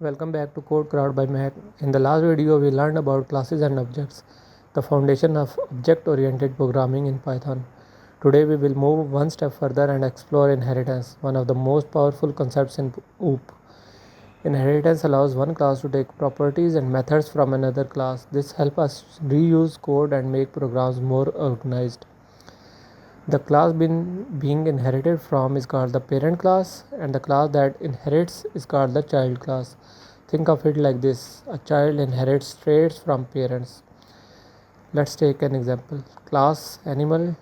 Welcome back to Code Crowd by Mac. In the last video, we learned about classes and objects, the foundation of object-oriented programming in Python. Today, we will move one step further and explore inheritance, one of the most powerful concepts in OOP. Inheritance allows one class to take properties and methods from another class. This helps us reuse code and make programs more organized. The class being inherited from is called the parent class, and the class that inherits is called the child class. Think of it like this: a child inherits traits from parents. Let's take an example. Class animal,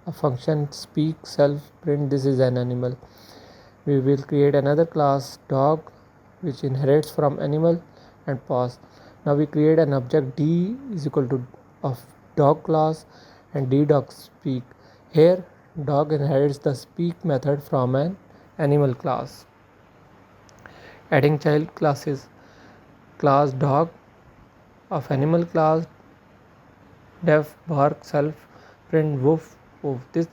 a function speak, self, print. This is an animal. We will create another class dog, which inherits from animal and pass. Now we create an object d is equal to of dog class and d dog speak. Here dog inherits the speak method from an animal class. Adding child classes: class dog of animal class def bark self print woof woof. This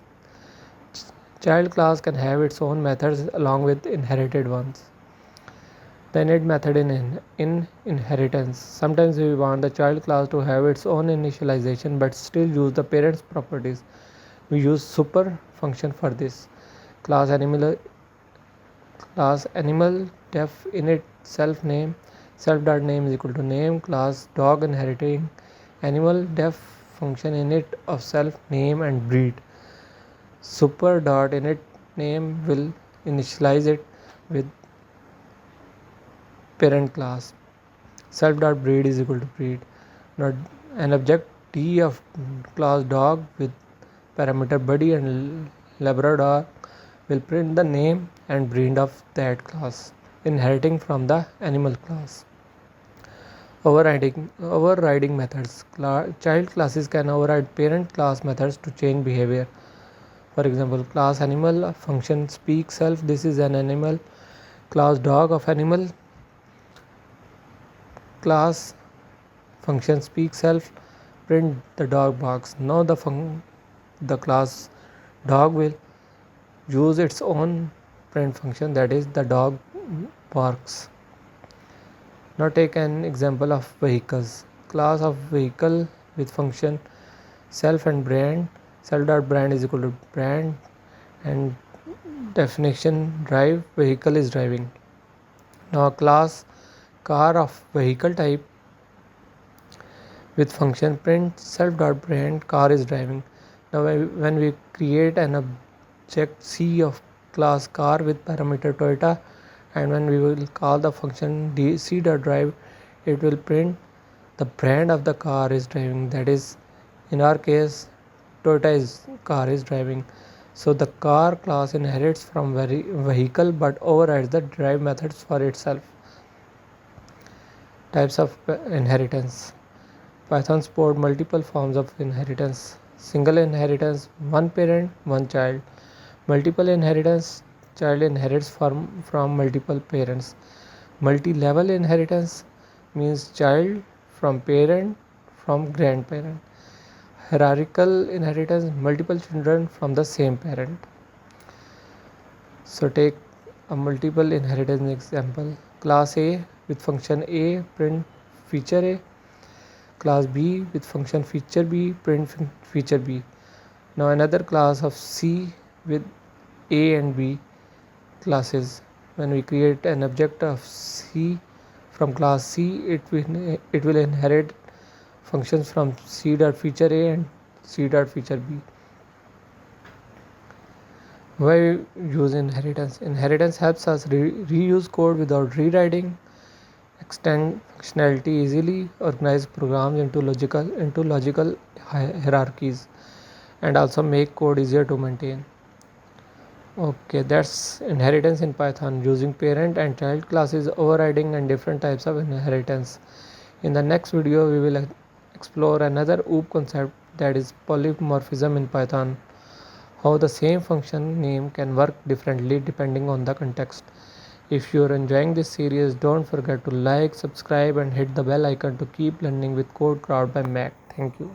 child class can have its own methods along with inherited ones. The init method in inheritance. Sometimes we want the child class to have its own initialization but still use the parent's properties. We use super function for this. Class animal def init self name dot name is equal to name. Class dog inheriting animal def function init of self name and breed. Super dot init name will initialize it with parent class. Self dot breed is equal to breed. Now an object d of class dog with parameter buddy and labrador will print the name and breed of that class, inheriting from the animal class. Overriding methods. Child classes can override parent class methods to change behavior. For example, class animal function speak self. This is an animal. Class dog of animal class function speak self print the dog barks. Now the class dog will use its own print function, that is the dog barks. Now take an example of vehicles. Class of vehicle with function self and brand. Self dot brand is equal to brand and definition drive, vehicle is driving. Now class car of vehicle type with function print self dot brand car is driving. Now when we create an object c of class car with parameter Toyota, and when we will call the function c dot drive, it will print the brand of the car is driving, that is in our case Toyota car is driving. So the car class inherits from vehicle but overrides the drive methods for itself. Types of inheritance. Python supports multiple forms of inheritance. Single inheritance, one parent, one child. Multiple inheritance, child inherits from multiple parents. Multi-level inheritance means child from parent from grandparent. Hierarchical inheritance, multiple children from the same parent. So take a multiple inheritance example. Class A with function A print feature A. Class B with function feature B print feature B. Now another class of C with A and B classes. When we create an object of C from class C, it will inherit functions from C dot feature A and C dot feature B. Why use inheritance? Inheritance helps us reuse code without rewriting, extend functionality easily, organize programs into logical hierarchies, and also make code easier to maintain. Okay, that's inheritance in Python, using parent and child classes, overriding, and different types of inheritance. In the next video, we will explore another OOP concept, that is polymorphism in Python. How the same function name can work differently depending on the context. If you are enjoying this series, don't forget to like, subscribe, and hit the bell icon to keep learning with Code Crowd by Mac. Thank you.